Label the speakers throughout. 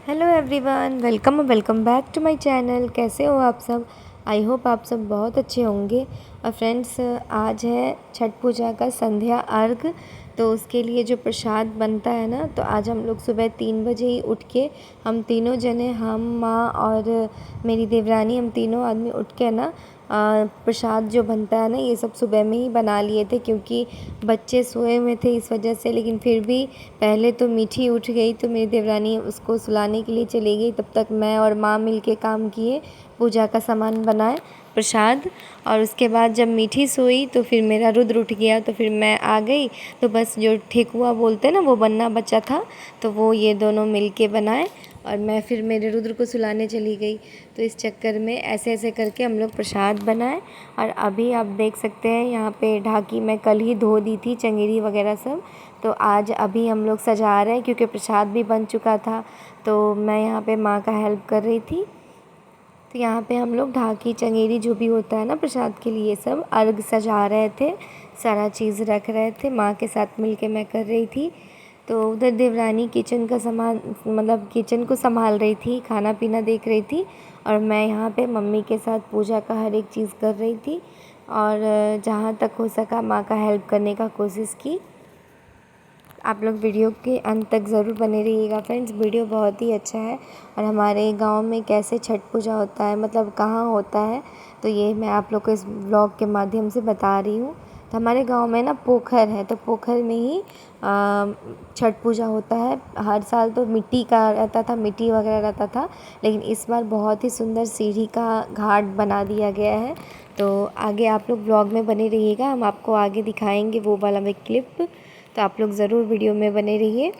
Speaker 1: Hello everyone, welcome back to my channel. कैसे हो आप सब? आई होप आप सब बहुत अच्छे होंगे। और फ्रेंड्स, आज है छठ पूजा का संध्या अर्घ। तो उसके लिए जो प्रसाद बनता है ना, तो आज हम लोग सुबह 3 बजे ही उठ के, हम तीनों जने, हम, माँ और मेरी देवरानी, हम तीनों आदमी उठ के ना प्रसाद जो बनता है ना, ये सब सुबह में ही बना लिए थे, क्योंकि बच्चे सोए हुए थे इस वजह से। लेकिन फिर भी पहले तो मीठी उठ गई, तो मेरी देवरानी उसको सुलाने के लिए चली गई। तब तक मैं और माँ मिलके काम किए, पूजा का सामान बनाए, प्रसाद। और उसके बाद जब मीठी सोई तो फिर मेरा रुद्र उठ गया, तो फिर मैं आ गई। तो बस जो ठेकुआ बोलते हैं ना, वो बनना बचा था, तो वो ये दोनों मिलके बनाए और मैं फिर मेरे रुद्र को सुलाने चली गई। तो इस चक्कर में ऐसे ऐसे करके हम लोग प्रसाद बनाए। और अभी आप देख सकते हैं यहाँ पे ढाकी मैं कल ही धो दी थी, चंगेरी वगैरह सब। तो आज अभी हम लोग सजा रहे हैं, क्योंकि प्रसाद भी बन चुका था। तो मैं यहाँ पे माँ का हेल्प कर रही थी। तो यहाँ पे हम लोग ढाकी चंगेरी जो भी होता है ना प्रसाद के लिए, सब अर्घ सजा रहे थे, सारा चीज़ रख रहे थे। माँ के साथ मिलके मैं कर रही थी। तो उधर देवरानी किचन का सामान, मतलब किचन को संभाल रही थी, खाना पीना देख रही थी। और मैं यहाँ पे मम्मी के साथ पूजा का हर एक चीज़ कर रही थी। और जहाँ तक हो सका माँ का हेल्प करने का कोशिश की। आप लोग वीडियो के अंत तक ज़रूर बने रहिएगा फ्रेंड्स, वीडियो बहुत ही अच्छा है। और हमारे गांव में कैसे छठ पूजा होता है, मतलब कहाँ होता है, तो ये मैं आप लोग को इस ब्लॉग के माध्यम से बता रही हूँ। तो हमारे गांव में ना पोखर है, तो पोखर में ही छठ पूजा होता है। हर साल तो मिट्टी का रहता था, मिट्टी वगैरह रहता था, लेकिन इस बार बहुत ही सुंदर सीढ़ी का घाट बना दिया गया है। तो आगे आप लोग ब्लॉग में बने रहिएगा, हम आपको आगे दिखाएंगे वो वाला में क्लिप। तो आप लोग ज़रूर वीडियो में बने रहिए।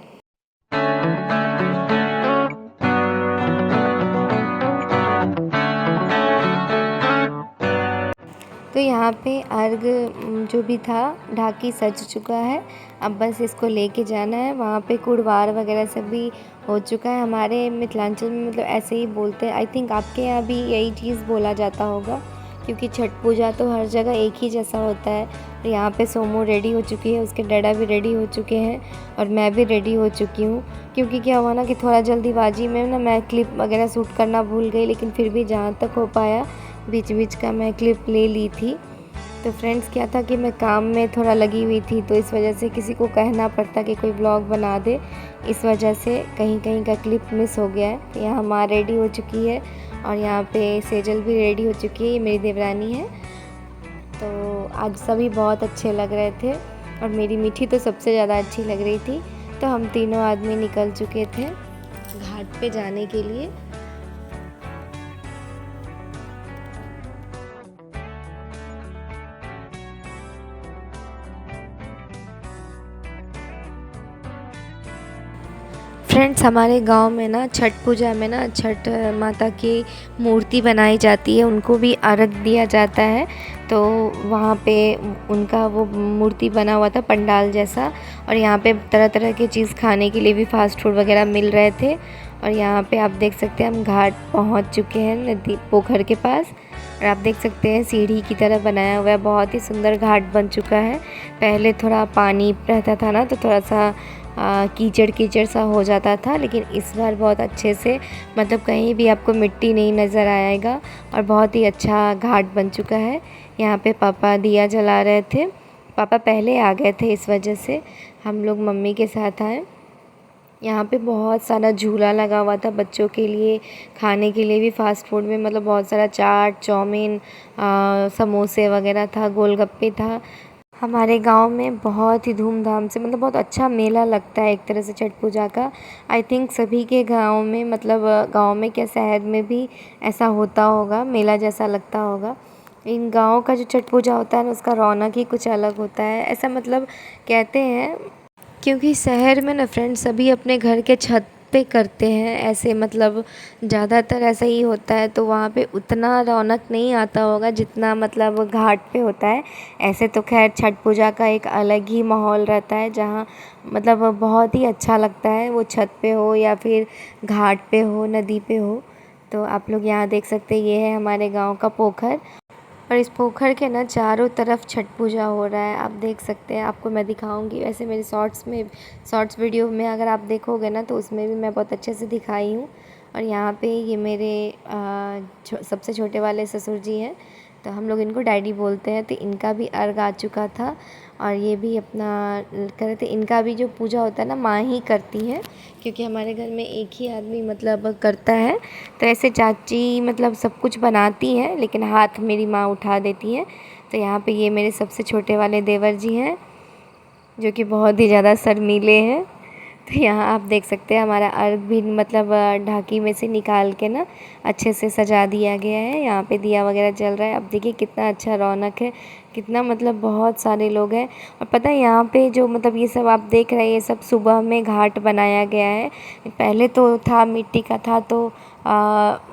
Speaker 1: तो यहाँ पे अर्घ जो भी था, ढाकी सज चुका है। अब बस इसको लेके जाना है। वहाँ पे कुड़वार वगैरह सब भी हो चुका है। हमारे मिथिलांचल में मतलब ऐसे ही बोलते हैं। आई थिंक आपके यहाँ भी यही चीज़ बोला जाता होगा, क्योंकि छठ पूजा तो हर जगह एक ही जैसा होता है। तो यहाँ पे सोमो रेडी हो चुकी है, उसके डैडा भी रेडी हो चुके हैं और मैं भी रेडी हो चुकी हूँ। क्योंकि क्या हुआ ना कि थोड़ा जल्दीबाजी में ना मैं क्लिप वगैरह शूट करना भूल गई, लेकिन फिर भी जहाँ तक हो पाया बीच बीच का मैं क्लिप ले ली थी। तो फ्रेंड्स, क्या था कि मैं काम में थोड़ा लगी हुई थी, तो इस वजह से किसी को कहना पड़ता कि कोई ब्लॉग बना दे। इस वजह से कहीं कहीं का क्लिप मिस हो गया है। यहाँ माँ रेडी हो चुकी है और यहाँ पे सेजल भी रेडी हो चुकी है, ये मेरी देवरानी है। तो आज सभी बहुत अच्छे लग रहे थे और मेरी मीठी तो सबसे ज़्यादा अच्छी लग रही थी। तो हम तीनों आदमी निकल चुके थे घाट पे जाने के लिए। फ्रेंड्स, हमारे गांव में ना छठ पूजा में ना छठ माता की मूर्ति बनाई जाती है, उनको भी अर्घ दिया जाता है। तो वहाँ पे उनका वो मूर्ति बना हुआ था पंडाल जैसा। और यहाँ पे तरह तरह की चीज़ खाने के लिए भी फास्ट फूड वगैरह मिल रहे थे। और यहाँ पे आप देख सकते हैं हम घाट पहुँच चुके हैं, नदी पोखर के पास। और आप देख सकते हैं सीढ़ी की तरह बनाया हुआ है, बहुत ही सुंदर घाट बन चुका है। पहले थोड़ा पानी रहता था ना, तो थोड़ा सा कीचड़ कीचड़ सा हो जाता था, लेकिन इस बार बहुत अच्छे से, मतलब कहीं भी आपको मिट्टी नहीं नज़र आएगा। और बहुत ही अच्छा घाट बन चुका है। यहाँ पे पापा दिया जला रहे थे। पापा पहले आ गए थे, इस वजह से हम लोग मम्मी के साथ आए। यहाँ पे बहुत सारा झूला लगा हुआ था बच्चों के लिए, खाने के लिए भी फास्ट फूड में, मतलब बहुत सारा चाट, चाउमीन, समोसे वगैरह था, गोलगप्पे था। हमारे गांव में बहुत ही धूमधाम से, मतलब बहुत अच्छा मेला लगता है एक तरह से छठ पूजा का। आई थिंक सभी के गांव में, मतलब गांव में क्या शहर में भी ऐसा होता होगा, मेला जैसा लगता होगा। इन गाँव का जो छठ पूजा होता है ना, उसका रौनक ही कुछ अलग होता है, ऐसा मतलब कहते हैं। क्योंकि शहर में ना फ्रेंड्स, सभी अपने घर के छत पे करते हैं ऐसे, मतलब ज़्यादातर ऐसा ही होता है। तो वहाँ पे उतना रौनक नहीं आता होगा जितना मतलब घाट पे होता है। ऐसे तो खैर छठ पूजा का एक अलग ही माहौल रहता है, जहाँ मतलब बहुत ही अच्छा लगता है, वो छत पे हो या फिर घाट पे हो, नदी पे हो। तो आप लोग यहाँ देख सकते हैं, ये है हमारे गाँव का पोखर। और इस पोखर के ना चारों तरफ छठ पूजा हो रहा है, आप देख सकते हैं। आपको मैं दिखाऊंगी, वैसे मेरे शॉर्ट्स वीडियो में अगर आप देखोगे ना तो उसमें भी मैं बहुत अच्छे से दिखाई हूँ। और यहाँ पे ये मेरे सबसे छोटे वाले ससुर जी हैं, तो हम लोग इनको डैडी बोलते हैं। तो इनका भी अर्घ आ चुका था और ये भी अपना कर रहे थे। इनका भी जो पूजा होता है ना माँ ही करती हैं, क्योंकि हमारे घर में एक ही आदमी मतलब करता है। तो ऐसे चाची मतलब सब कुछ बनाती हैं, लेकिन हाथ मेरी माँ उठा देती हैं। तो यहाँ पे ये मेरे सबसे छोटे वाले देवर जी हैं, जो कि बहुत ही ज़्यादा शर्मीले हैं। तो यहाँ आप देख सकते हैं हमारा अर्घ भी मतलब ढाकी में से निकाल के ना अच्छे से सजा दिया गया है। यहाँ पे दिया वगैरह जल रहा है। अब देखिए कितना अच्छा रौनक है, कितना मतलब बहुत सारे लोग हैं। और पता है यहाँ पे जो मतलब ये सब आप देख रहे हैं, ये सब सुबह में घाट बनाया गया है। पहले तो था मिट्टी का था, तो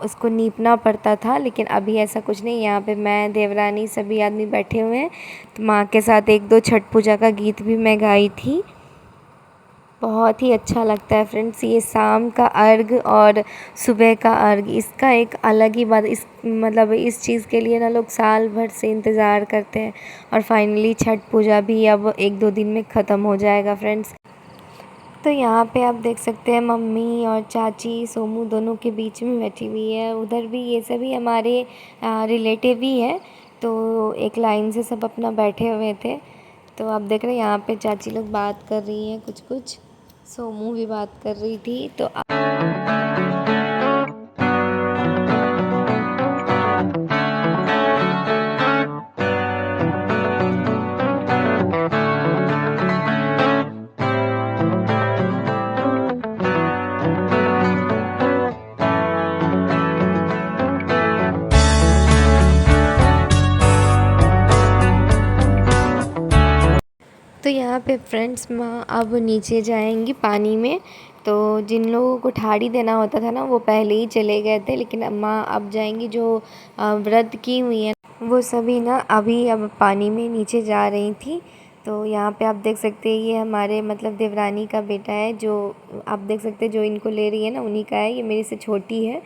Speaker 1: उसको नीपना पड़ता था, लेकिन अभी ऐसा कुछ नहीं। यहाँ पे मैं, देवरानी, सभी आदमी बैठे हुए हैं। तो माँ के साथ एक दो छठ पूजा का गीत भी मैं गाई थी। बहुत ही अच्छा लगता है फ्रेंड्स। ये शाम का अर्घ और सुबह का अर्घ, इसका एक अलग ही बात। इस मतलब इस चीज़ के लिए ना लोग साल भर से इंतज़ार करते हैं। और फाइनली छठ पूजा भी अब एक दो दिन में ख़त्म हो जाएगा फ्रेंड्स। तो यहाँ पे आप देख सकते हैं मम्मी और चाची सोमू दोनों के बीच में बैठी हुई है। उधर भी ये सभी हमारे रिलेटिव ही है, तो एक लाइन से सब अपना बैठे हुए थे। तो आप देख रहे हैं यहाँ पे चाची लोग बात कर रही हैं कुछ कुछ, सोमू भी बात कर रही थी। तो यहाँ पे फ्रेंड्स माँ अब नीचे जाएंगी पानी में। तो जिन लोगों को ठाड़ी देना होता था ना वो पहले ही चले गए थे, लेकिन माँ अब जाएंगी। जो व्रत की हुई है वो सभी ना अभी अब पानी में नीचे जा रही थी। तो यहाँ पे आप देख सकते हैं ये हमारे मतलब देवरानी का बेटा है, जो आप देख सकते हैं जो इनको ले रही है ना उन्हीं का है। ये मेरी से छोटी है।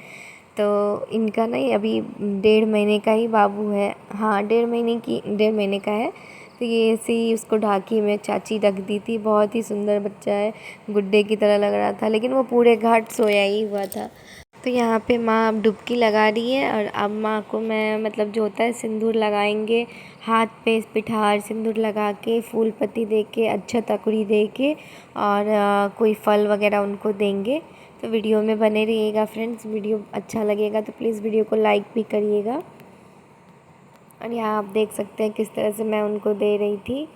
Speaker 1: तो इनका ना ये अभी 1.5 महीने का ही बाबू है। हाँ, 1.5 महीने का है। तो ये ऐसे ही उसको ढाकी में चाची रख दी थी। बहुत ही सुंदर बच्चा है, गुड्डे की तरह लग रहा था, लेकिन वो पूरे घाट सोया ही हुआ था। तो यहाँ पे माँ अब डुबकी लगा रही है और अब माँ को मैं मतलब जो होता है सिंदूर लगाएंगे, हाथ पे पिठार सिंदूर लगा के, फूल पत्ती दे के, अच्छा तकड़ी दे के और कोई फल वगैरह उनको देंगे। तो वीडियो में बने रहिएगा फ्रेंड्स। वीडियो अच्छा लगेगा तो प्लीज़ वीडियो को लाइक भी करिएगा। और यहाँ आप देख सकते हैं किस तरह से मैं उनको दे रही थी।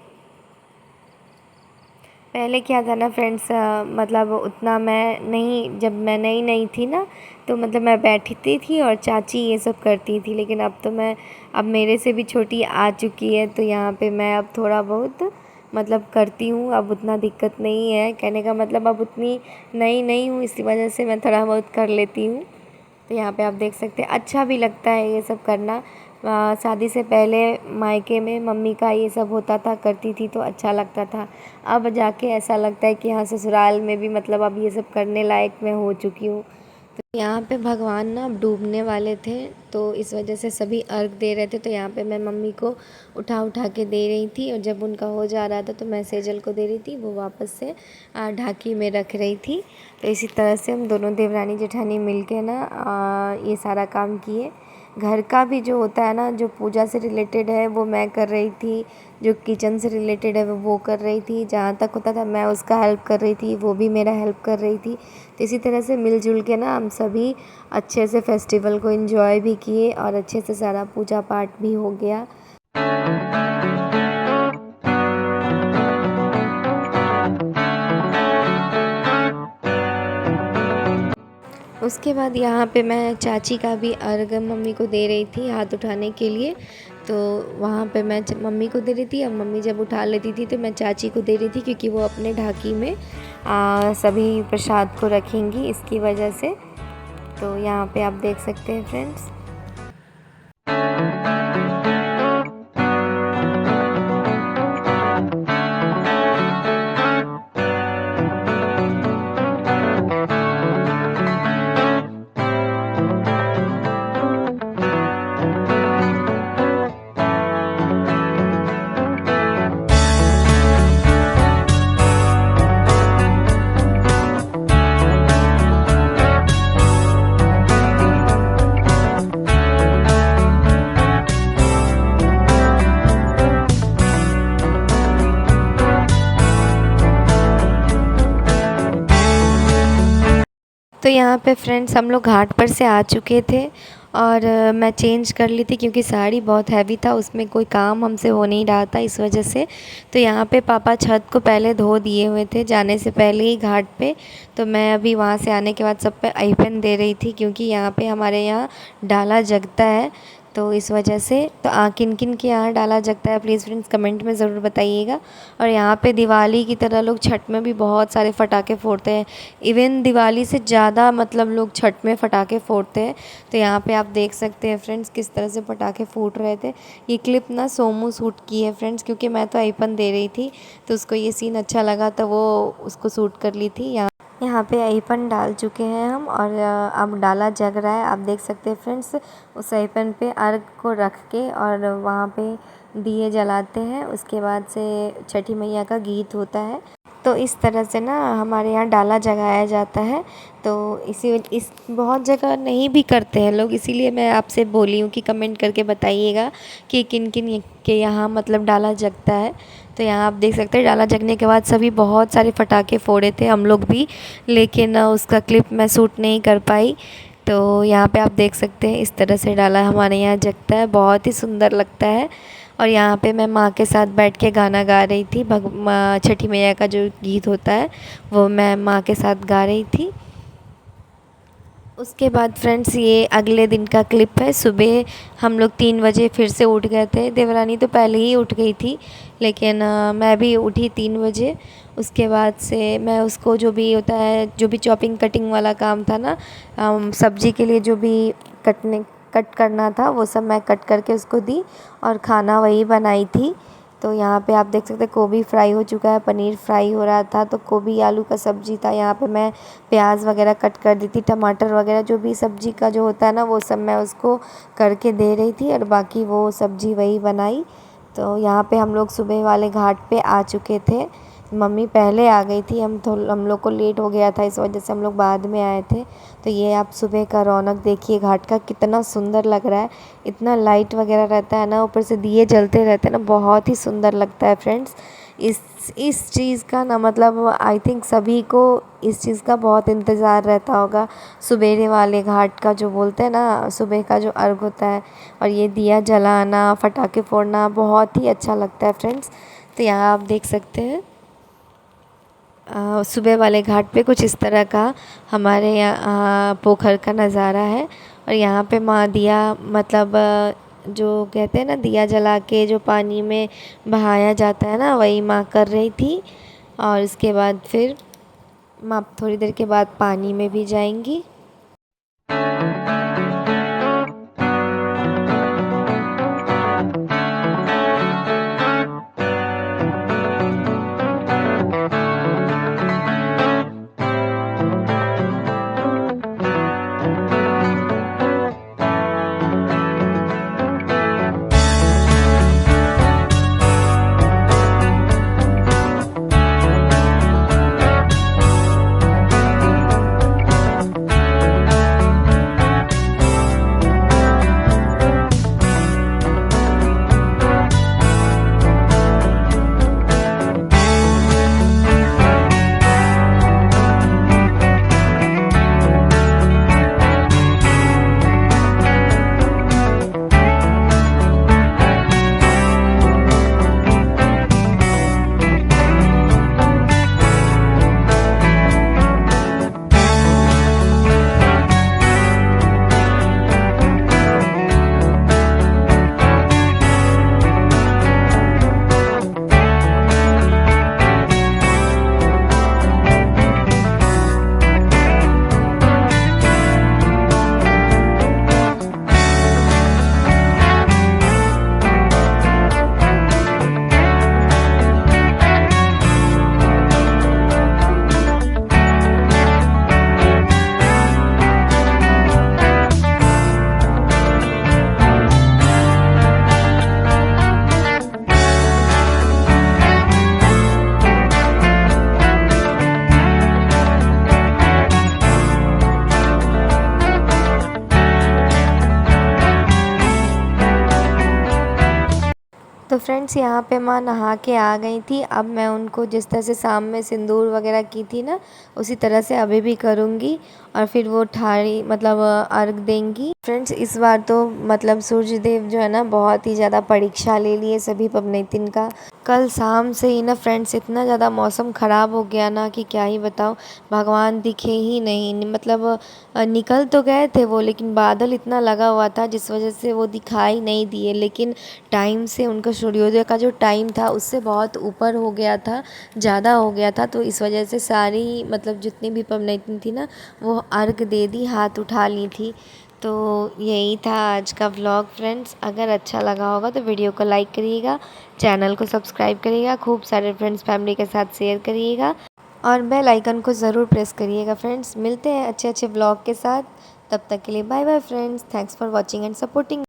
Speaker 1: पहले क्या था ना फ्रेंड्स, मतलब उतना मैं नहीं, जब मैं नई नई थी ना तो मतलब मैं बैठती थी और चाची ये सब करती थी। लेकिन अब मेरे से भी छोटी आ चुकी है, तो यहाँ पे मैं अब थोड़ा बहुत मतलब करती हूँ। अब उतना दिक्कत नहीं है, कहने का मतलब अब उतनी नई नहीं हूँ, इसी वजह से मैं थोड़ा बहुत कर लेती हूँ। तो यहाँ पे आप देख सकते हैं अच्छा भी लगता है ये सब करना। शादी से पहले मायके में मम्मी का ये सब होता था, करती थी तो अच्छा लगता था। अब जाके ऐसा लगता है कि हाँ ससुराल में भी मतलब अब ये सब करने लायक मैं हो चुकी हूँ। तो यहाँ पे भगवान ना अब डूबने वाले थे, तो इस वजह से सभी अर्घ दे रहे थे। तो यहाँ पे मैं मम्मी को उठा उठा के दे रही थी, और जब उनका हो जा रहा था तो मैं सेजल को दे रही थी, वो वापस से ढाकी में रख रही थी। तो इसी तरह से हम दोनों देवरानी जेठानी मिल के ना ये सारा काम किए। घर का भी जो होता है ना, जो पूजा से रिलेटेड है वो मैं कर रही थी, जो किचन से रिलेटेड है वो कर रही थी, जहाँ तक होता था मैं उसका हेल्प कर रही थी, वो भी मेरा हेल्प कर रही थी। तो इसी तरह से मिलजुल के ना हम सभी अच्छे से फेस्टिवल को एंजॉय भी किए और अच्छे से सारा पूजा पाठ भी हो गया। उसके बाद यहाँ पे मैं चाची का भी अर्घ मम्मी को दे रही थी हाथ उठाने के लिए। तो वहाँ पे मैं मम्मी को दे रही थी, अब मम्मी जब उठा लेती थी तो मैं चाची को दे रही थी, क्योंकि वो अपने ढाकी में सभी प्रसाद को रखेंगी, इसकी वजह से। तो यहाँ पे आप देख सकते हैं फ्रेंड्स। तो यहाँ पे फ्रेंड्स हम लोग घाट पर से आ चुके थे और मैं चेंज कर ली थी क्योंकि साड़ी बहुत हैवी था, उसमें कोई काम हमसे हो नहीं रहा था इस वजह से। तो यहाँ पे पापा छत को पहले धो दिए हुए थे जाने से पहले ही घाट पे। तो मैं अभी वहाँ से आने के बाद सब पे आईपन दे रही थी क्योंकि यहाँ पे हमारे यहाँ डाला जगता है, तो इस वजह से। तो किन किन के यहाँ डाला जगता है प्लीज़ फ्रेंड्स कमेंट में ज़रूर बताइएगा। और यहाँ पे दिवाली की तरह लोग छठ में भी बहुत सारे पटाखे फोड़ते हैं, इवन दिवाली से ज़्यादा मतलब लोग छठ में पटाखे फोड़ते हैं। तो यहाँ पे आप देख सकते हैं फ्रेंड्स किस तरह से पटाखे फूट रहे थे। ये क्लिप ना सोमू शूट की है फ्रेंड्स, क्योंकि मैं तो आईपन दे रही थी तो उसको ये सीन अच्छा लगा तो वो उसको शूट कर ली थी। यहाँ पे आईपन डाल चुके हैं हम और अब डाला जग रहा है, आप देख सकते हैं फ्रेंड्स। उस आईपन पे अर्घ को रख के और वहाँ पे दिए जलाते हैं, उसके बाद से छठी मैया का गीत होता है। तो इस तरह से ना हमारे यहाँ डाला जगाया जाता है। तो इस बहुत जगह नहीं भी करते हैं लोग, इसीलिए मैं आपसे बोली हूँ कि कमेंट करके बताइएगा कि किन किन के यहाँ मतलब डाला जगता है। तो यहाँ आप देख सकते हैं डाला जगने के बाद सभी बहुत सारे पटाखे फोड़े थे हम लोग भी, लेकिन उसका क्लिप मैं शूट नहीं कर पाई। तो यहाँ पे आप देख सकते हैं इस तरह से डाला हमारे यहाँ जगता है, बहुत ही सुंदर लगता है। और यहाँ पे मैं माँ के साथ बैठ के गाना गा रही थी, छठी मैया का जो गीत होता है वो मैं माँ के साथ गा रही थी। उसके बाद फ्रेंड्स ये अगले दिन का क्लिप है। सुबह हम लोग 3 बजे फिर से उठ गए थे, देवरानी तो पहले ही उठ गई थी लेकिन मैं भी उठी 3 बजे। उसके बाद से मैं उसको जो भी होता है, जो भी चॉपिंग कटिंग वाला काम था ना, सब्ज़ी के लिए जो भी कट करना था वो सब मैं कट करके उसको दी और खाना वही बनाई थी। तो यहाँ पे आप देख सकते हैं गोभी फ्राई हो चुका है, पनीर फ्राई हो रहा था, तो गोभी आलू का सब्ज़ी था। यहाँ पे मैं प्याज वगैरह कट कर दी थी, टमाटर वगैरह जो भी सब्ज़ी का जो होता है ना वो सब मैं उसको करके दे रही थी और बाकी वो सब्ज़ी वही बनाई। तो यहाँ पे हम लोग सुबह वाले घाट पे आ चुके थे, मम्मी पहले आ गई थी, हम लोग को लेट हो गया था इस वजह से हम लोग बाद में आए थे। तो ये आप सुबह का रौनक देखिए घाट का, कितना सुंदर लग रहा है। इतना लाइट वगैरह रहता है ना, ऊपर से दिए जलते रहते हैं ना, बहुत ही सुंदर लगता है फ्रेंड्स। इस चीज़ का ना मतलब आई थिंक सभी को इस चीज़ का बहुत इंतज़ार रहता होगा। सुबेरे वाले घाट का जो बोलते हैं ना, सुबह का जो अर्घ होता है और ये दिया जलाना, पटाखे फोड़ना बहुत ही अच्छा लगता है फ्रेंड्स। तो यहाँ आप देख सकते हैं सुबह वाले घाट पे कुछ इस तरह का हमारे यहाँ पोखर का नज़ारा है। और यहाँ पे माँ दिया मतलब जो कहते हैं ना दिया जला के जो पानी में बहाया जाता है ना, वही माँ कर रही थी। और इसके बाद फिर माँ थोड़ी देर के बाद पानी में भी जाएंगी। तो फ्रेंड्स यहाँ पे माँ नहा के आ गई थी। अब मैं उनको जिस तरह से शाम में सिंदूर वगैरह की थी ना, उसी तरह से अभी भी करूँगी और फिर वो ठाड़ी मतलब अर्घ देंगी। फ्रेंड्स इस बार तो मतलब सूर्य देव जो है ना बहुत ही ज़्यादा परीक्षा ले लिए सभी पबनैतिन का। कल शाम से ही ना फ्रेंड्स इतना ज़्यादा मौसम ख़राब हो गया ना कि क्या ही बताऊँ, भगवान दिखे ही नहीं। मतलब निकल तो गए थे वो, लेकिन बादल इतना लगा हुआ था जिस वजह से वो दिखाई नहीं दिए। लेकिन टाइम से उनका सूर्योदय का जो टाइम था उससे बहुत ऊपर हो गया था, ज़्यादा हो गया था। तो इस वजह से सारी मतलब जितनी भी पबनैतिन थी ना वो अर्घ दे दी, हाथ उठा ली थी। तो यही था आज का व्लॉग फ्रेंड्स। अगर अच्छा लगा होगा तो वीडियो को लाइक करिएगा, चैनल को सब्सक्राइब करिएगा, खूब सारे फ्रेंड्स फैमिली के साथ शेयर करिएगा और बेल आइकन को ज़रूर प्रेस करिएगा। फ्रेंड्स मिलते हैं अच्छे अच्छे व्लॉग के साथ, तब तक के लिए bye bye friends. Thanks for watching and supporting.